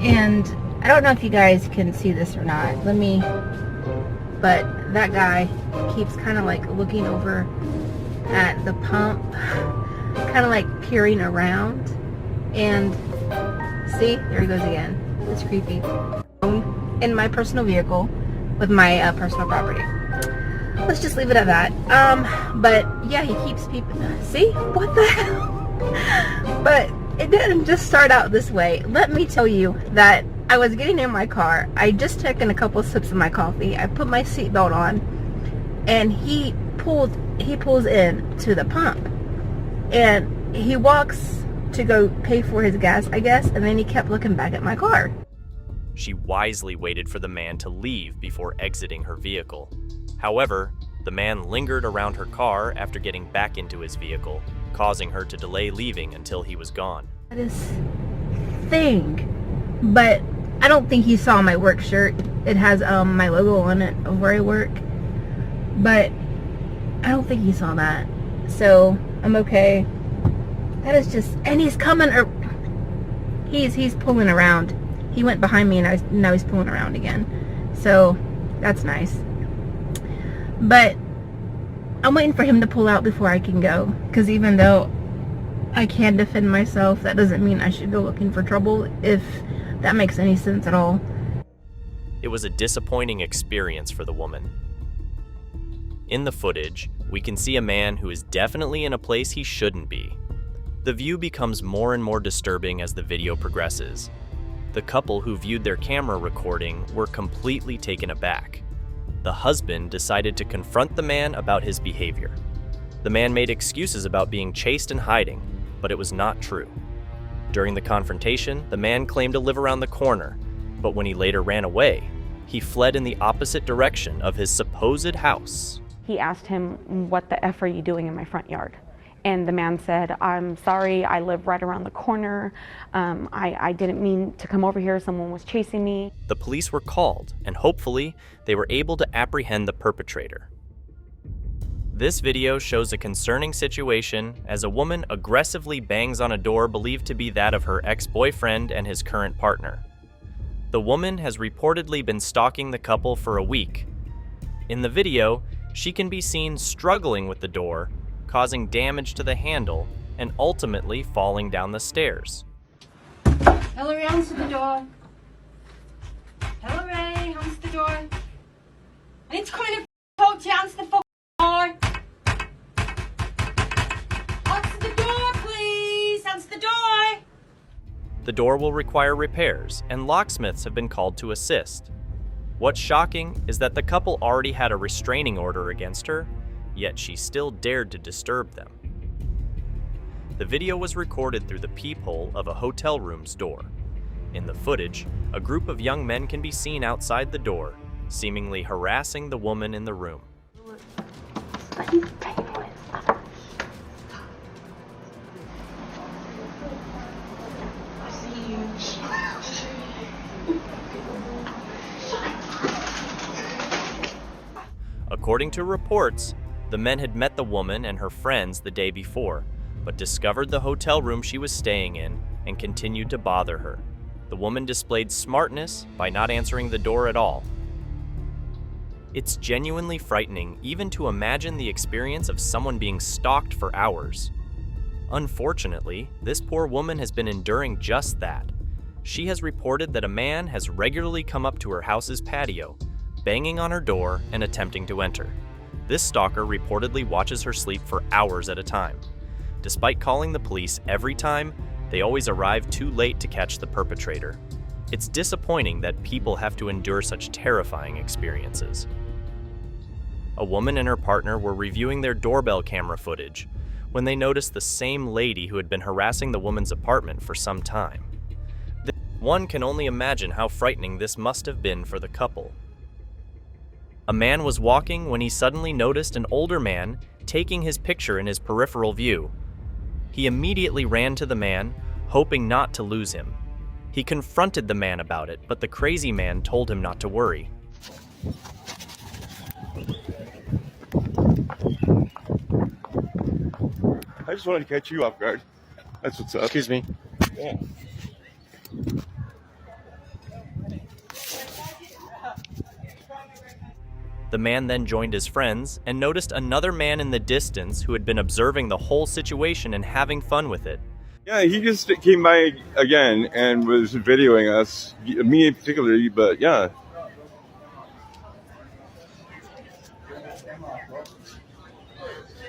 and I don't know if you guys can see this or not. But that guy keeps kind of like looking over at the pump, kind of like peering around, and see, there he goes again. It's creepy. In my personal vehicle with my personal property. Let's just leave it at that. But yeah, he keeps peeping. See? What the hell? But it didn't just start out this way. Let me tell you that I was getting in my car. I just taken a couple sips of my coffee. I put my seatbelt on, and he pulls in to the pump, and he walks to go pay for his gas, I guess, and then he kept looking back at my car. She wisely waited for the man to leave before exiting her vehicle. However, the man lingered around her car after getting back into his vehicle, causing her to delay leaving until he was gone. This thing, but I don't think he saw my work shirt. It has my logo on it of where I work, but I don't think he saw that, so I'm okay. That is just, and he's coming, or he's pulling around. He went behind me, and now he's pulling around again, so that's nice. But I'm waiting for him to pull out before I can go, because even though I can defend myself, that doesn't mean I should go looking for trouble, if that makes any sense at all. It was a disappointing experience for the woman. In the footage, we can see a man who is definitely in a place he shouldn't be. The view becomes more and more disturbing as the video progresses. The couple who viewed their camera recording were completely taken aback. The husband decided to confront the man about his behavior. The man made excuses about being chased and hiding, but it was not true. During the confrontation, the man claimed to live around the corner, but when he later ran away, he fled in the opposite direction of his supposed house. He asked him, "What the F are you doing in my front yard?" And the man said, "I'm sorry, I live right around the corner. I didn't mean to come over here, someone was chasing me." The police were called, and hopefully, they were able to apprehend the perpetrator. This video shows a concerning situation as a woman aggressively bangs on a door believed to be that of her ex-boyfriend and his current partner. The woman has reportedly been stalking the couple for a week. In the video, she can be seen struggling with the door, causing damage to the handle, and ultimately falling down the stairs. Hillary, answer the door. Hillary, answer the door. I need to come in and talk to you. Answer the door. Answer the door, please. Answer the door. The door will require repairs, and locksmiths have been called to assist. What's shocking is that the couple already had a restraining order against her, yet she still dared to disturb them. The video was recorded through the peephole of a hotel room's door. In the footage, a group of young men can be seen outside the door, seemingly harassing the woman in the room. According to reports, the men had met the woman and her friends the day before, but discovered the hotel room she was staying in and continued to bother her. The woman displayed smartness by not answering the door at all. It's genuinely frightening even to imagine the experience of someone being stalked for hours. Unfortunately, this poor woman has been enduring just that. She has reported that a man has regularly come up to her house's patio, banging on her door and attempting to enter. This stalker reportedly watches her sleep for hours at a time. Despite calling the police every time, they always arrive too late to catch the perpetrator. It's disappointing that people have to endure such terrifying experiences. A woman and her partner were reviewing their doorbell camera footage when they noticed the same lady who had been harassing the woman's apartment for some time. One can only imagine how frightening this must have been for the couple. A man was walking when he suddenly noticed an older man taking his picture in his peripheral view. He immediately ran to the man, hoping not to lose him. He confronted the man about it, but the crazy man told him not to worry. I just wanted to catch you off guard. That's what's up. Excuse me. Yeah. The man then joined his friends and noticed another man in the distance who had been observing the whole situation and having fun with it. Yeah, he just came by again and was videoing us, me particularly, but yeah.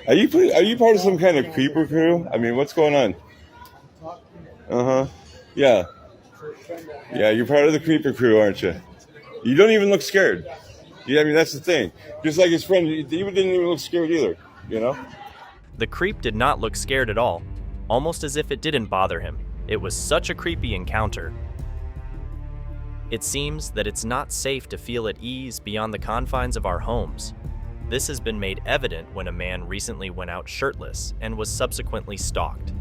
Are you part of some kind of creeper crew? I mean, what's going on? Uh-huh. Yeah. Yeah, you're part of the creeper crew, aren't you? You don't even look scared. Yeah, I mean, that's the thing. Just like his friend, he didn't even look scared either, you know? The creep did not look scared at all, almost as if it didn't bother him. It was such a creepy encounter. It seems that it's not safe to feel at ease beyond the confines of our homes. This has been made evident when a man recently went out shirtless and was subsequently stalked.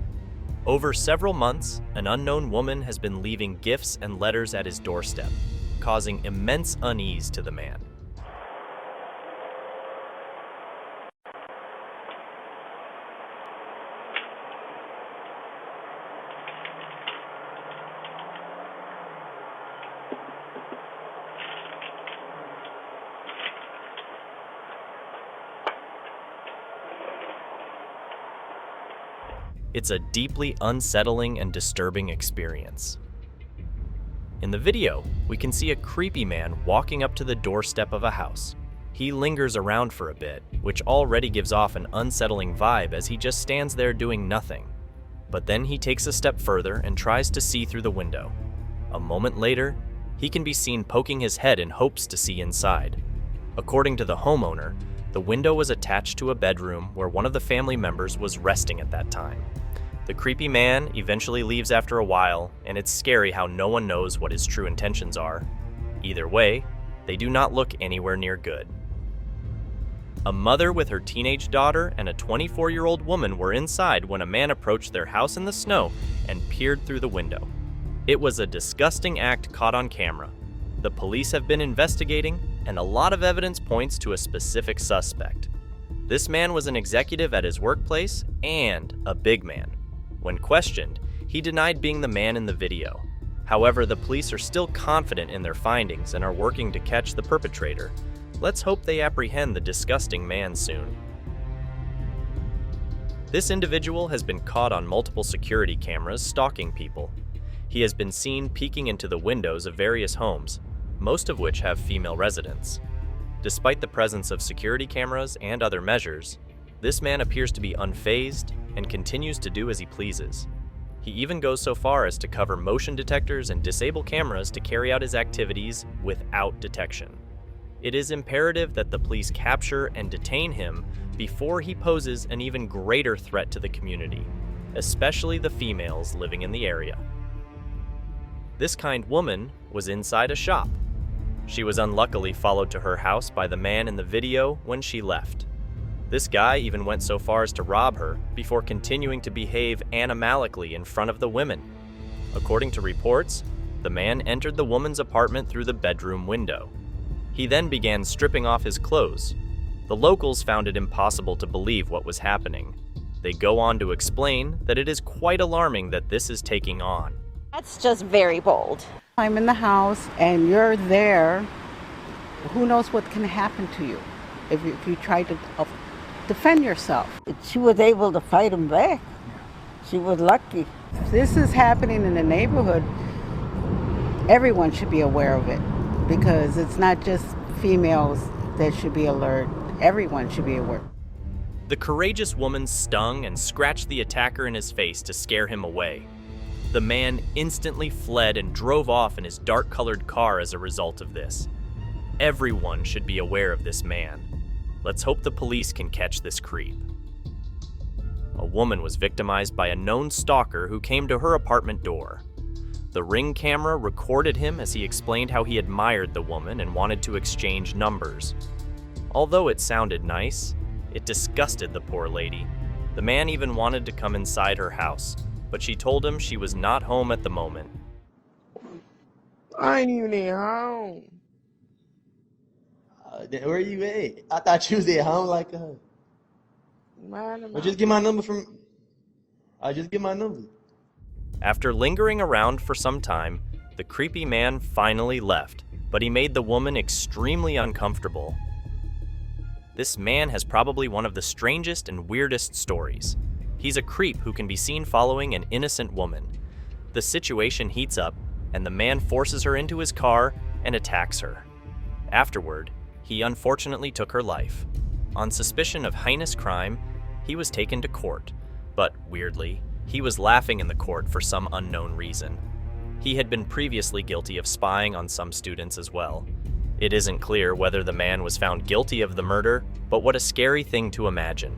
Over several months, an unknown woman has been leaving gifts and letters at his doorstep, causing immense unease to the man. It's a deeply unsettling and disturbing experience. In the video, we can see a creepy man walking up to the doorstep of a house. He lingers around for a bit, which already gives off an unsettling vibe as he just stands there doing nothing. But then he takes a step further and tries to see through the window. A moment later, he can be seen poking his head in hopes to see inside. According to the homeowner, the window was attached to a bedroom where one of the family members was resting at that time. The creepy man eventually leaves after a while, and it's scary how no one knows what his true intentions are. Either way, they do not look anywhere near good. A mother with her teenage daughter and a 24-year-old woman were inside when a man approached their house in the snow and peered through the window. It was a disgusting act caught on camera. The police have been investigating, and a lot of evidence points to a specific suspect. This man was an executive at his workplace and a big man. When questioned, he denied being the man in the video. However, the police are still confident in their findings and are working to catch the perpetrator. Let's hope they apprehend the disgusting man soon. This individual has been caught on multiple security cameras stalking people. He has been seen peeking into the windows of various homes, most of which have female residents. Despite the presence of security cameras and other measures, this man appears to be unfazed and continues to do as he pleases. He even goes so far as to cover motion detectors and disable cameras to carry out his activities without detection. It is imperative that the police capture and detain him before he poses an even greater threat to the community, especially the females living in the area. This kind woman was inside a shop. She was unluckily followed to her house by the man in the video when she left. This guy even went so far as to rob her before continuing to behave animalically in front of the women. According to reports, the man entered the woman's apartment through the bedroom window. He then began stripping off his clothes. The locals found it impossible to believe what was happening. They go on to explain that it is quite alarming that this is taking on. That's just very bold. I'm in the house and you're there. Who knows what can happen to you if you try to defend yourself. She was able to fight him back. She was lucky. If this is happening in the neighborhood, everyone should be aware of it because it's not just females that should be alert. Everyone should be aware. The courageous woman stung and scratched the attacker in his face to scare him away. The man instantly fled and drove off in his dark-colored car as a result of this. Everyone should be aware of this man. Let's hope the police can catch this creep. A woman was victimized by a known stalker who came to her apartment door. The Ring camera recorded him as he explained how he admired the woman and wanted to exchange numbers. Although it sounded nice, it disgusted the poor lady. The man even wanted to come inside her house, but she told him she was not home at the moment. I ain't even at home. Where you at? I thought you was at home like her. Well, just get my number from... just get my number. After lingering around for some time, the creepy man finally left, but he made the woman extremely uncomfortable. This man has probably one of the strangest and weirdest stories. He's a creep who can be seen following an innocent woman. The situation heats up, and the man forces her into his car and attacks her. Afterward, he unfortunately took her life. On suspicion of heinous crime, he was taken to court, but weirdly, he was laughing in the court for some unknown reason. He had been previously guilty of spying on some students as well. It isn't clear whether the man was found guilty of the murder, but what a scary thing to imagine.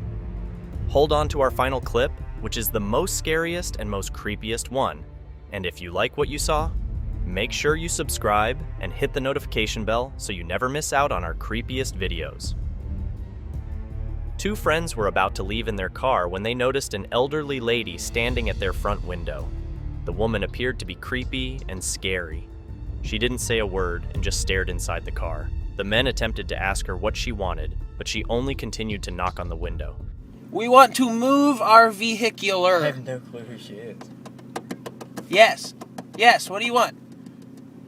Hold on to our final clip, which is the most scariest and most creepiest one. And if you like what you saw, make sure you subscribe and hit the notification bell so you never miss out on our creepiest videos. Two friends were about to leave in their car when they noticed an elderly lady standing at their front window. The woman appeared to be creepy and scary. She didn't say a word and just stared inside the car. The men attempted to ask her what she wanted, but she only continued to knock on the window. We want to move our vehicular. I have no clue who she is. Yes. Yes, what do you want?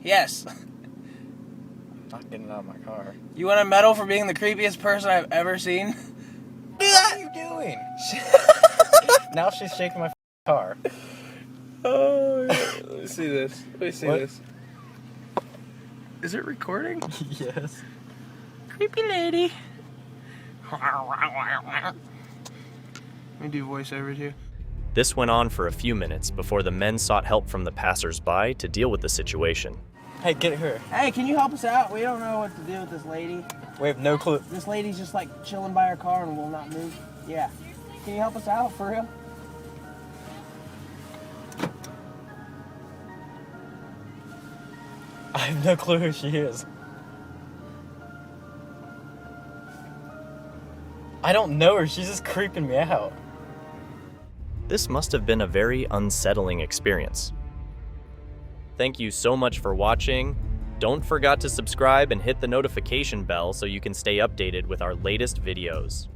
Yes. I'm not getting out of my car. You want a medal for being the creepiest person I've ever seen? What are you doing? Now she's shaking my car. Oh, yeah. Let me see this. Let me see this. Is it recording? Yes. Creepy lady. Let me do voiceover too. This went on for a few minutes before the men sought help from the passers-by to deal with the situation. Hey, get her. Hey, can you help us out? We don't know what to do with this lady. We have no clue. This lady's just like chilling by her car and will not move. Yeah. Can you help us out, for real? I have no clue who she is. I don't know her. She's just creeping me out. This must have been a very unsettling experience. Thank you so much for watching. Don't forget to subscribe and hit the notification bell so you can stay updated with our latest videos.